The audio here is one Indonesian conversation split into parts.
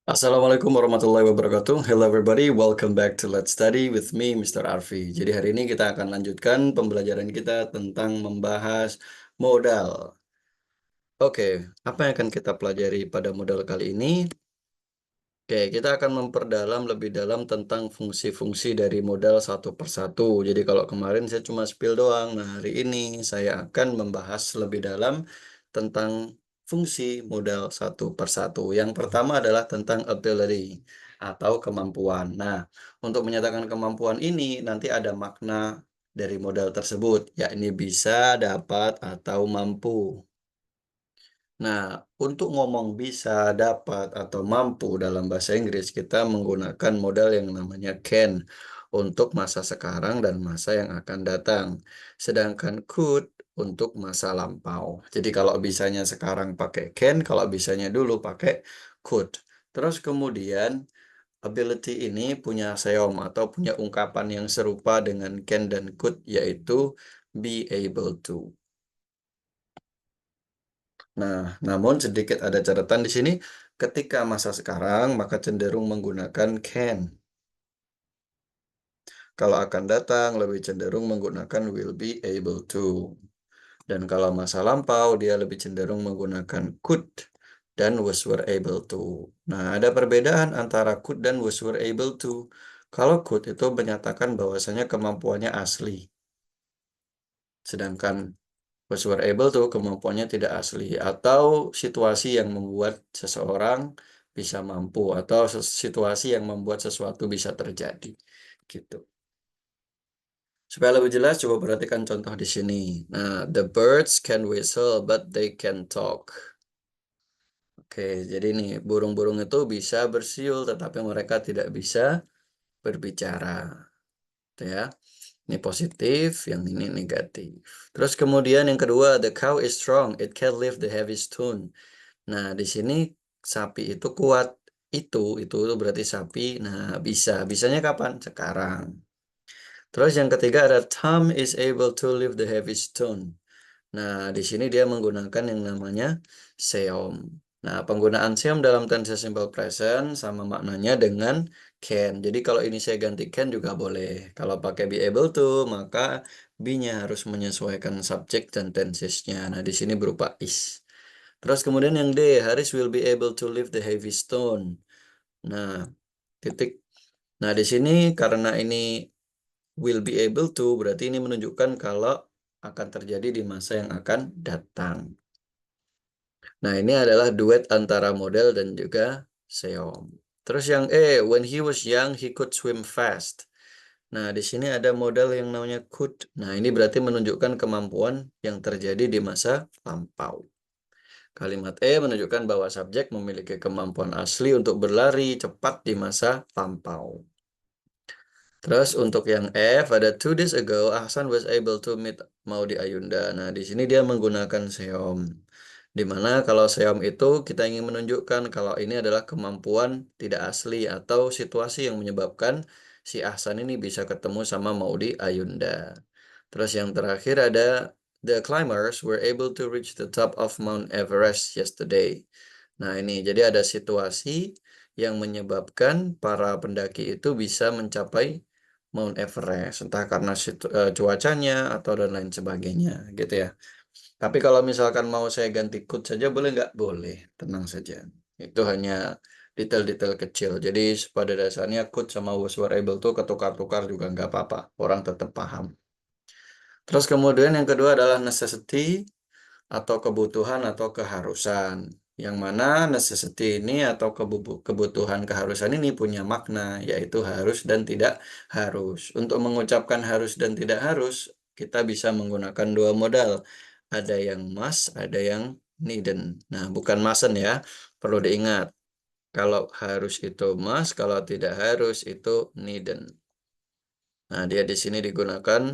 Assalamualaikum warahmatullahi wabarakatuh. Hello everybody, welcome back to Let's Study with me, Mr. Arfi. Jadi hari ini kita akan lanjutkan pembelajaran kita tentang membahas modal. Oke, apa yang akan kita pelajari pada modal kali ini? Oke, kita akan memperdalam lebih dalam tentang fungsi-fungsi dari modal satu persatu. Jadi kalau kemarin saya cuma spill doang, nah hari ini saya akan membahas lebih dalam tentang fungsi modal satu persatu. Yang pertama adalah tentang ability atau kemampuan. Nah, untuk menyatakan kemampuan ini nanti ada makna dari modal tersebut, yakni bisa, dapat, atau mampu. Nah, untuk ngomong bisa, dapat, atau mampu dalam bahasa Inggris, kita menggunakan modal yang namanya can untuk masa sekarang dan masa yang akan datang. Sedangkan could untuk masa lampau. Jadi kalau bisanya sekarang pakai can, kalau bisanya dulu pakai could. Terus kemudian ability ini punya seom atau punya ungkapan yang serupa dengan can dan could, yaitu be able to. Nah, namun sedikit ada catatan di sini, ketika masa sekarang maka cenderung menggunakan can. Kalau akan datang lebih cenderung menggunakan will be able to. Dan kalau masa lampau dia lebih cenderung menggunakan could dan was were able to. Nah, ada perbedaan antara could dan was were able to. Kalau could itu menyatakan bahwasanya kemampuannya asli. Sedangkan was were able to kemampuannya tidak asli atau situasi yang membuat seseorang bisa mampu atau situasi yang membuat sesuatu bisa terjadi gitu. Supaya lebih jelas coba perhatikan contoh di sini. Nah, the birds can whistle but they can talk. Oke, jadi nih burung-burung itu bisa bersiul tetapi mereka tidak bisa berbicara. Gitu ya. Ini positif, yang ini negatif. Terus kemudian yang kedua, the cow is strong, it can lift the heavy stone. Nah, di sini sapi itu kuat. Itu berarti sapi. Nah, bisa. Bisanya kapan? Sekarang. Terus yang ketiga ada Tom is able to lift the heavy stone. Nah, di sini dia menggunakan yang namanya seom. Nah, penggunaan seom dalam tense simple present sama maknanya dengan can. Jadi kalau ini saya ganti can juga boleh. Kalau pakai be able to, maka be-nya harus menyesuaikan subject dan tensesnya. Nah, di sini berupa is. Terus kemudian yang D, Haris will be able to lift the heavy stone. Nah, titik. Nah, di sini karena ini will be able to, berarti ini menunjukkan kalau akan terjadi di masa yang akan datang. Nah, ini adalah duet antara model dan juga seom. Terus yang E, when he was young, he could swim fast. Nah, di sini ada model yang namanya could. Nah, ini berarti menunjukkan kemampuan yang terjadi di masa lampau. Kalimat E menunjukkan bahwa subjek memiliki kemampuan asli untuk berlari cepat di masa lampau. Terus untuk yang F ada 2 days ago Ahsan was able to meet Maudy Ayunda. Nah, di sini dia menggunakan seom. Dimana kalau seom itu kita ingin menunjukkan kalau ini adalah kemampuan tidak asli atau situasi yang menyebabkan si Ahsan ini bisa ketemu sama Maudy Ayunda. Terus yang terakhir ada the climbers were able to reach the top of Mount Everest yesterday. Nah, ini jadi ada situasi yang menyebabkan para pendaki itu bisa mencapai Mount Everest, entah karena cuacanya atau dan lain sebagainya, gitu ya. Tapi kalau misalkan mau saya ganti could saja boleh nggak? Boleh, tenang saja. Itu hanya detail-detail kecil. Jadi pada dasarnya could sama was were able to ketukar-tukar juga nggak apa-apa. Orang tetap paham. Terus kemudian yang kedua adalah necessity atau kebutuhan atau keharusan. Yang mana necessity ini atau kebutuhan keharusan ini punya makna, yaitu harus dan tidak harus. Untuk mengucapkan harus dan tidak harus, kita bisa menggunakan dua modal. Ada yang must, ada yang needn't. Nah, bukan mustn't ya, perlu diingat. Kalau harus itu must, kalau tidak harus itu needn't. Nah, dia di sini digunakan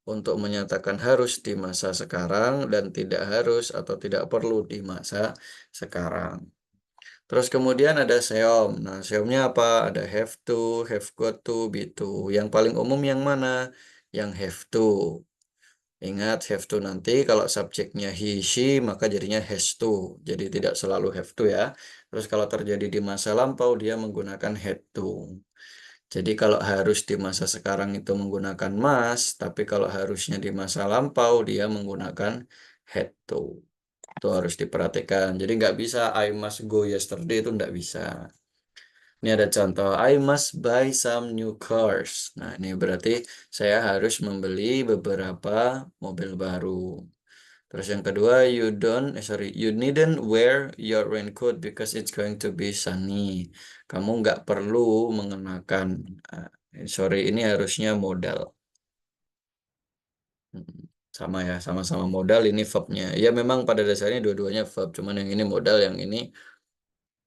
untuk menyatakan harus di masa sekarang dan tidak harus atau tidak perlu di masa sekarang. Terus kemudian ada seom. Nah, seomnya apa? Ada have to, have got to, be to. Yang paling umum yang mana? Yang have to. Ingat have to nanti kalau subjeknya he, she, maka jadinya has to. Jadi tidak selalu have to ya. Terus kalau terjadi di masa lampau, dia menggunakan had to. Jadi kalau harus di masa sekarang itu menggunakan must, tapi kalau harusnya di masa lampau, dia menggunakan had to. Itu harus diperhatikan. Jadi nggak bisa I must go yesterday, itu nggak bisa. Ini ada contoh, I must buy some new cars. Nah, ini berarti saya harus membeli beberapa mobil baru. Terus yang kedua, you needn't wear your raincoat because it's going to be sunny. Kamu nggak perlu mengenakan, ini harusnya modal. Mm, Sama ya, sama-sama modal, ini verbnya. Ya memang pada dasarnya dua-duanya verb, cuman yang ini modal, yang ini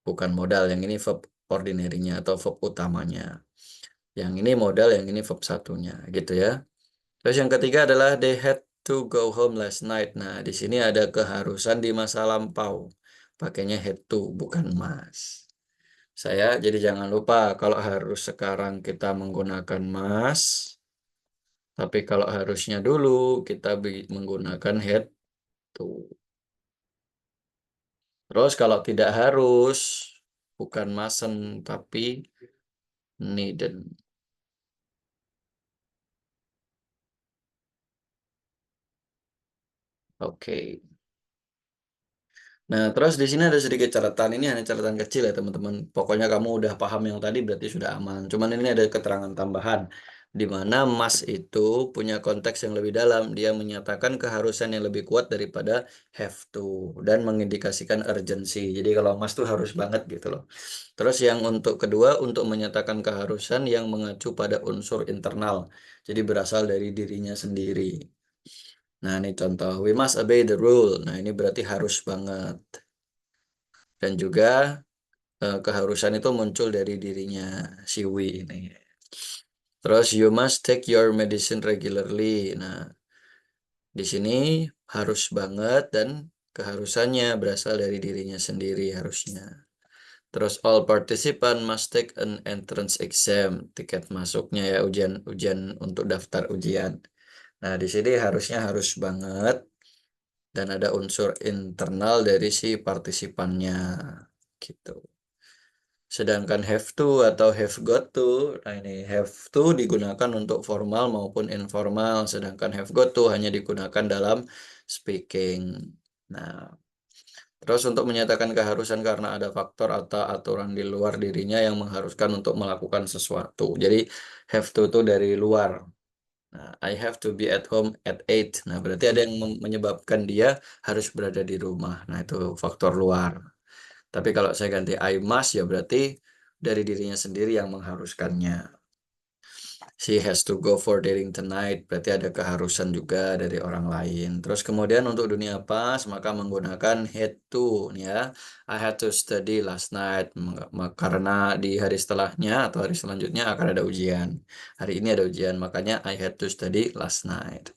bukan modal, yang ini verb ordinary-nya atau verb utamanya. Yang ini modal, yang ini verb satunya, gitu ya. Terus yang ketiga adalah they had to go home last night. Nah, di sini ada keharusan di masa lampau. Pakainya had to, bukan must. Jadi jangan lupa kalau harus sekarang kita menggunakan must, tapi kalau harusnya dulu kita menggunakan had to. Terus kalau tidak harus, bukan mustn't, tapi needn't. Oke. Nah, terus di sini ada sedikit catatan. Ini hanya catatan kecil ya, teman-teman. Pokoknya kamu udah paham yang tadi berarti sudah aman. Cuman ini ada keterangan tambahan di mana must itu punya konteks yang lebih dalam. Dia menyatakan keharusan yang lebih kuat daripada have to dan mengindikasikan urgency. Jadi kalau must tuh harus banget gitu loh. Terus yang untuk kedua, untuk menyatakan keharusan yang mengacu pada unsur internal. Jadi berasal dari dirinya sendiri. Nah, ini contoh. We must obey the rule. Nah, ini berarti harus banget. Dan juga keharusan itu muncul dari dirinya si We ini. Terus you must take your medicine regularly. Nah, di sini harus banget dan keharusannya berasal dari dirinya sendiri harusnya. Terus all participant must take an entrance exam. Tiket masuknya ya, ujian untuk daftar ujian. Nah, di sini harusnya harus banget dan ada unsur internal dari si partisipannya gitu. Sedangkan have to atau have got to, nah ini have to digunakan untuk formal maupun informal, sedangkan have got to hanya digunakan dalam speaking. Nah, terus untuk menyatakan keharusan karena ada faktor atau aturan di luar dirinya yang mengharuskan untuk melakukan sesuatu. Jadi have to itu dari luar. Nah, I have to be at home at 8. Nah, berarti ada yang menyebabkan dia harus berada di rumah. Nah, itu faktor luar. Tapi kalau saya ganti I must, ya berarti dari dirinya sendiri yang mengharuskannya. She has to go for dating tonight, berarti ada keharusan juga dari orang lain. Terus kemudian untuk dunia pas, maka menggunakan had to, nih ya. I had to study last night, karena di hari setelahnya atau hari selanjutnya akan ada ujian. Hari ini ada ujian, makanya I had to study last night.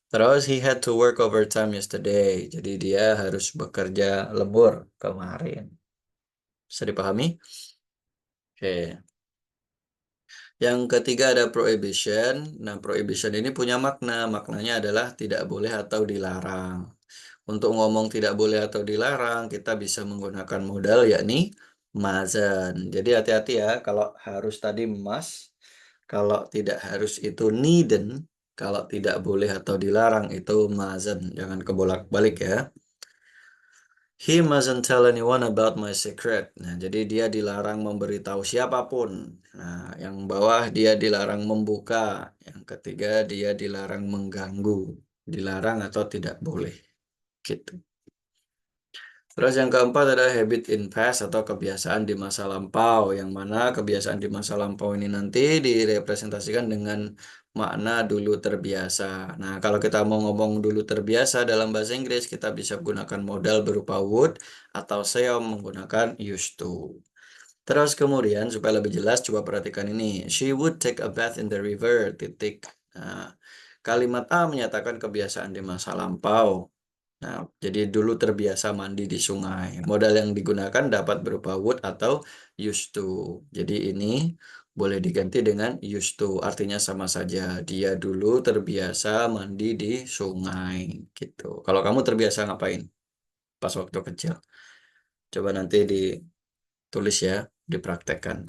Terus he had to work overtime yesterday, jadi dia harus bekerja lembur kemarin. Bisa dipahami? Oke. Yang ketiga ada prohibition. Nah, prohibition ini punya makna. Maknanya adalah tidak boleh atau dilarang. Untuk ngomong tidak boleh atau dilarang, kita bisa menggunakan modal yakni mazen. Jadi hati-hati ya, kalau harus tadi must, kalau tidak harus itu needn't, kalau tidak boleh atau dilarang itu mazen. Jangan kebolak-balik ya. He mustn't tell anyone about my secret. Nah, jadi dia dilarang memberitahu siapapun. Nah, yang bawah dia dilarang membuka. Yang ketiga dia dilarang mengganggu. Dilarang atau tidak boleh. Gitu. Terus yang keempat ada habit in past atau kebiasaan di masa lampau. Yang mana kebiasaan di masa lampau ini nanti direpresentasikan dengan makna dulu terbiasa. Nah, kalau kita mau ngomong dulu terbiasa dalam bahasa Inggris, kita bisa gunakan modal berupa would atau seom menggunakan used to. Terus kemudian supaya lebih jelas, coba perhatikan ini. She would take a bath in the river, titik. Nah, kalimat A menyatakan kebiasaan di masa lampau. Nah, jadi dulu terbiasa mandi di sungai. Modal yang digunakan dapat berupa would atau used to. Jadi ini boleh diganti dengan used to, artinya sama saja. Dia dulu terbiasa mandi di sungai, gitu. Kalau kamu terbiasa ngapain pas waktu kecil? Coba nanti ditulis ya, dipraktekkan.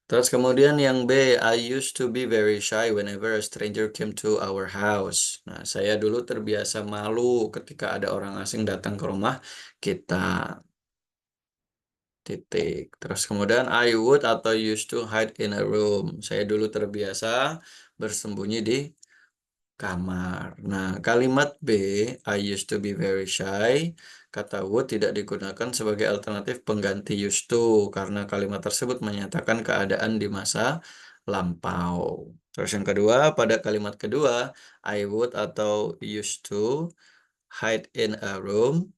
Terus kemudian yang B, I used to be very shy whenever a stranger came to our house. Nah, saya dulu terbiasa malu ketika ada orang asing datang ke rumah kita. Titik. Terus kemudian I would atau used to hide in a room. Saya dulu terbiasa bersembunyi di kamar. Nah, kalimat B, I used to be very shy, kata would tidak digunakan sebagai alternatif pengganti used to, karena kalimat tersebut menyatakan keadaan di masa lampau. Terus yang kedua, pada kalimat kedua, I would atau used to hide in a room,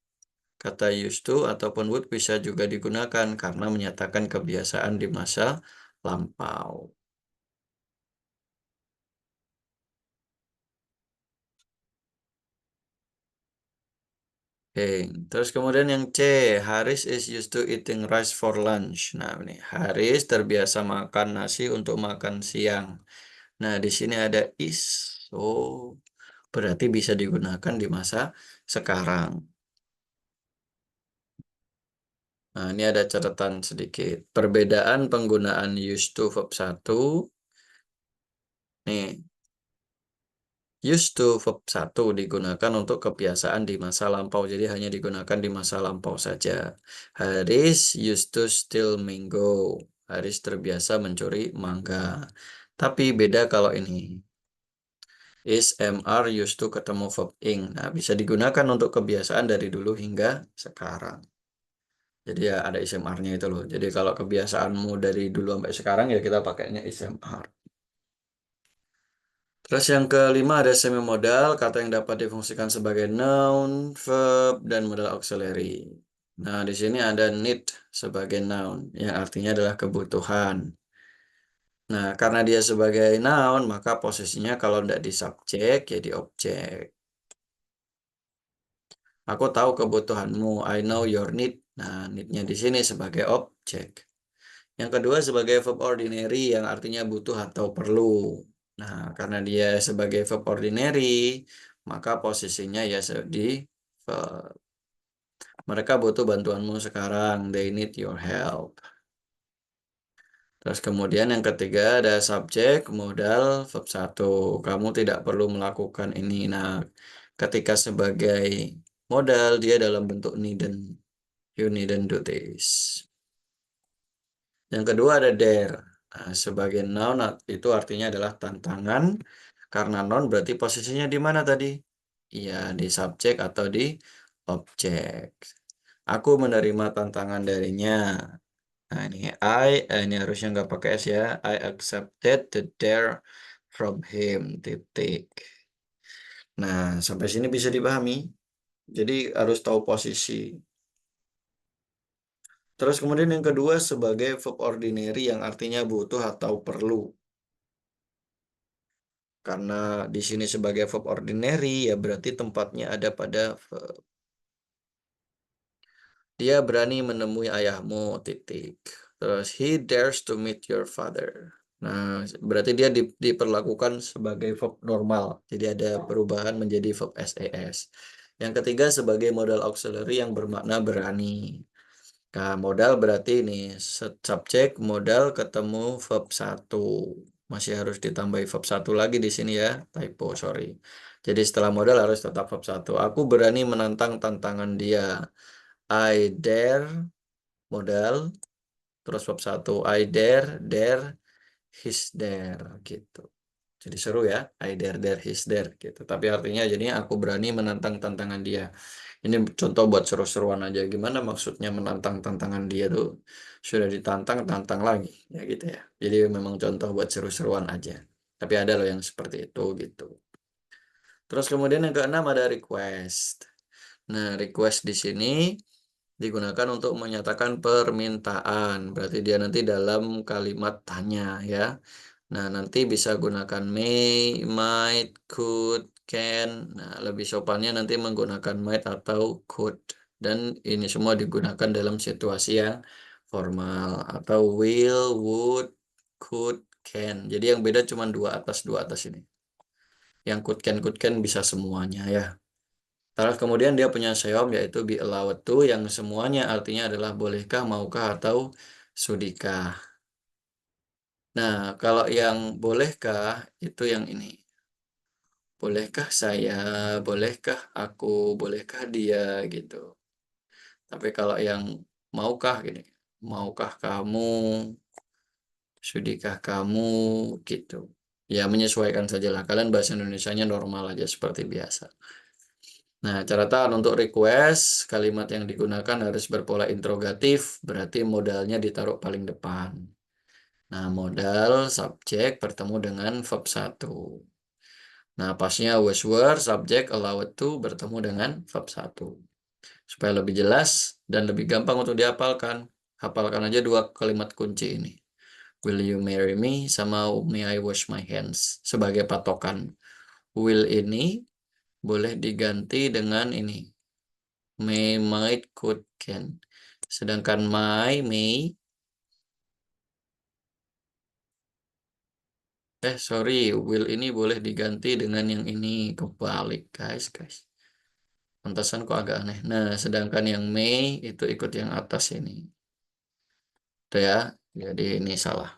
kata used to ataupun would bisa juga digunakan karena menyatakan kebiasaan di masa lampau. Oke, terus kemudian yang C, Haris is used to eating rice for lunch. Nah, ini Haris terbiasa makan nasi untuk makan siang. Nah, di sini ada is. Oh, berarti bisa digunakan di masa sekarang. Nah, ini ada catatan sedikit. Perbedaan penggunaan used to verb 1. Nih, used to verb 1 digunakan untuk kebiasaan di masa lampau. Jadi hanya digunakan di masa lampau saja. Haris used to steal mango. Haris terbiasa mencuri mangga. Tapi beda kalau ini. Is MR used to ketemu verb ing. Nah, bisa digunakan untuk kebiasaan dari dulu hingga sekarang. Jadi ya ada SMR-nya itu loh. Jadi kalau kebiasaanmu dari dulu sampai sekarang ya kita pakainya SMR. Terus yang kelima ada semi modal, kata yang dapat difungsikan sebagai noun, verb, dan modal auxiliary. Nah, di sini ada need sebagai noun, yang artinya adalah kebutuhan. Nah, karena dia sebagai noun, maka posisinya kalau tidak di subjek, ya di objek. Aku tahu kebutuhanmu, I know your need. Nah, need-nya di sini sebagai objek. Yang kedua sebagai verb ordinary yang artinya butuh atau perlu. Nah, karena dia sebagai verb ordinary, maka posisinya ya di verb. Mereka butuh bantuanmu sekarang. They need your help. Terus kemudian yang ketiga ada subjek, modal, verb 1. Kamu tidak perlu melakukan ini. Nah, ketika sebagai modal, dia dalam bentuk needn't. You needn't do this. Yang kedua ada dare. Nah, sebagai noun itu artinya adalah tantangan. Karena noun berarti posisinya di mana tadi? Iya, di subjek atau di objek. Aku menerima tantangan darinya. Nah, ini harusnya nggak pakai S ya. I accepted the dare from him. Titik. Nah, sampai sini bisa dipahami. Jadi harus tahu posisi. Terus kemudian yang kedua sebagai verb ordinary yang artinya butuh atau perlu. Karena di sini sebagai verb ordinary ya berarti tempatnya ada pada verb. Dia berani menemui ayahmu, titik. Terus he dares to meet your father. Nah, berarti dia diperlakukan sebagai verb normal. Jadi ada perubahan menjadi verb SES. Yang ketiga sebagai modal auxiliary yang bermakna berani. Nah, modal berarti ini subjek modal ketemu verb 1. Masih harus ditambahi verb 1 lagi di sini ya. Typo, sorry. Jadi setelah modal harus tetap verb 1. Aku berani menantang tantangan dia. I dare modal terus verb 1. I dare his dare gitu. Jadi seru ya. I dare his dare gitu. Tapi artinya jadinya aku berani menantang tantangan dia. Ini contoh buat seru-seruan aja. Gimana maksudnya menantang tantangan dia tuh? Sudah ditantang, tantang lagi. Ya gitu ya. Jadi memang contoh buat seru-seruan aja. Tapi ada loh yang seperti itu gitu. Terus kemudian yang keenam ada request. Nah, request di sini digunakan untuk menyatakan permintaan. Berarti dia nanti dalam kalimat tanya ya. Nah, nanti bisa gunakan may, might, could, can. Nah, lebih sopannya nanti menggunakan might atau could. Dan ini semua digunakan dalam situasi yang formal. Atau will, would, could, can. Jadi yang beda cuma dua atas ini. Yang could, can bisa semuanya ya. Terus kemudian dia punya seom yaitu be allowed to yang semuanya artinya adalah bolehkah, maukah, atau sudikah. Nah, kalau yang bolehkah itu yang ini. Bolehkah saya, bolehkah aku, bolehkah dia gitu. Tapi kalau yang maukah gini, maukah kamu, sudikah kamu gitu. Ya menyesuaikan sajalah. Kalian bahasa Indonesianya normal aja seperti biasa. Nah, catatan untuk request, kalimat yang digunakan harus berpola interrogatif, berarti modalnya ditaruh paling depan. Nah, modal subjek bertemu dengan verb 1. Nah, pasnya was were, subjek allowed to bertemu dengan verb 1. Supaya lebih jelas dan lebih gampang untuk dihafalkan, hafalkan aja dua kalimat kunci ini. Will you marry me sama may I wash my hands sebagai patokan. Will ini boleh diganti dengan ini. May, might, could, can. Sedangkan may, sorry, will ini boleh diganti dengan yang ini. Kebalik, guys. Pantasan kok agak aneh. Nah, sedangkan yang may itu ikut yang atas ini. Itu ya, jadi ini salah.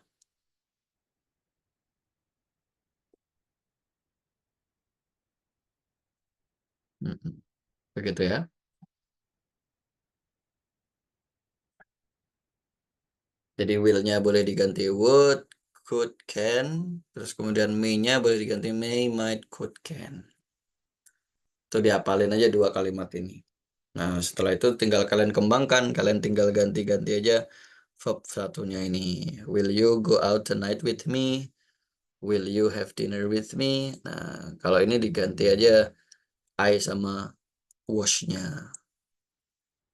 Begitu ya. Jadi will-nya boleh diganti would, could, can. Terus kemudian may-nya boleh diganti may, might, could, can. Itu diapalin aja dua kalimat ini. Nah, setelah itu tinggal kalian kembangkan. Kalian tinggal ganti-ganti aja verb satunya ini. Will you go out tonight with me? Will you have dinner with me? Nah, kalau ini diganti aja I sama was-nya.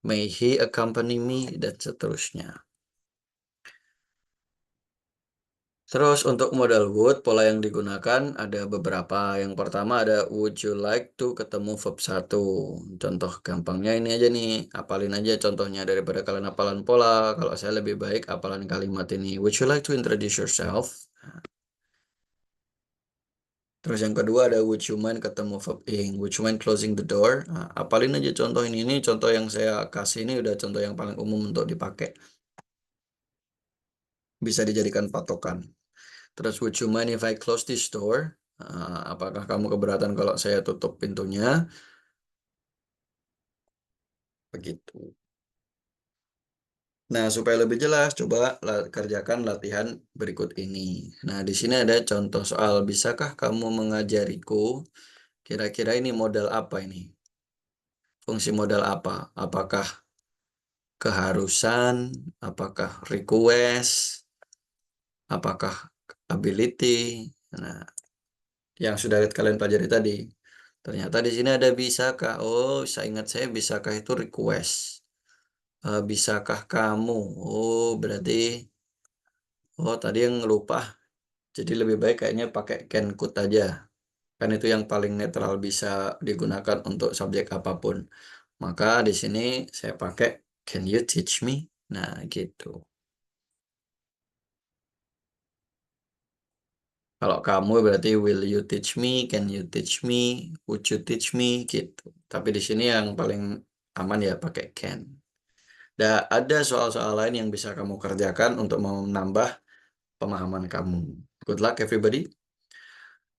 May he accompany me? Dan seterusnya. Terus untuk modal would, pola yang digunakan ada beberapa. Yang pertama ada would you like to ketemu verb 1. Contoh gampangnya ini aja nih, apalin aja contohnya daripada kalian hafalan pola. Kalau saya lebih baik hafalan kalimat ini. Would you like to introduce yourself? Terus yang kedua ada would you mind ketemu verb ing. Would you mind closing the door? Nah, apalin aja contoh ini. Ini contoh yang saya kasih ini udah contoh yang paling umum untuk dipakai. Bisa dijadikan patokan. Terus would you mind if I close this door? Apakah kamu keberatan kalau saya tutup pintunya? Begitu. Nah, supaya lebih jelas, coba kerjakan latihan berikut ini. Nah, di sini ada contoh soal, bisakah kamu mengajariku? Kira-kira ini modal apa ini? Fungsi modal apa? Apakah keharusan? Apakah request? Apakah ability? Nah, yang sudah kalian pelajari tadi. Ternyata di sini ada bisakah. Oh, saya ingat saya bisakah itu request. Bisakah kamu? Oh, berarti tadi yang lupa. Jadi lebih baik kayaknya pakai can could aja. Kan itu yang paling netral bisa digunakan untuk subjek apapun. Maka di sini saya pakai can you teach me? Nah, gitu. Kalau kamu berarti will you teach me? Can you teach me? Would you teach me? Gitu. Tapi di sini yang paling aman ya pakai can. Dan ada soal-soal lain yang bisa kamu kerjakan untuk menambah pemahaman kamu. Good luck everybody.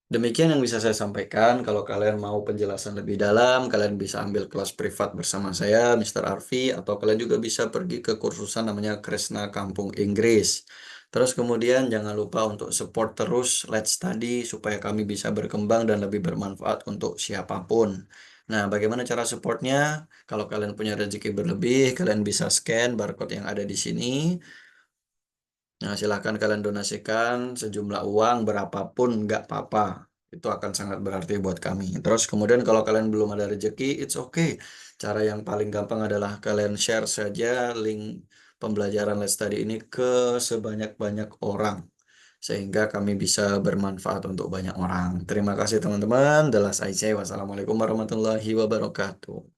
Demikian yang bisa saya sampaikan. Kalau kalian mau penjelasan lebih dalam, kalian bisa ambil kelas privat bersama saya, Mr. Arfi, atau kalian juga bisa pergi ke kursusan namanya Kresna Kampung Inggris. Terus kemudian jangan lupa untuk support terus Let's Study supaya kami bisa berkembang dan lebih bermanfaat untuk siapapun. Nah, bagaimana cara supportnya? Kalau kalian punya rezeki berlebih, kalian bisa scan barcode yang ada di sini. Nah, silahkan kalian donasikan sejumlah uang berapapun, nggak apa-apa. Itu akan sangat berarti buat kami. Terus kemudian kalau kalian belum ada rezeki, it's okay. Cara yang paling gampang adalah kalian share saja link pembelajaran Let's Study ini ke sebanyak-banyak orang. Sehingga kami bisa bermanfaat untuk banyak orang. Terima kasih teman-teman. The Last I Say. Wassalamualaikum warahmatullahi wabarakatuh.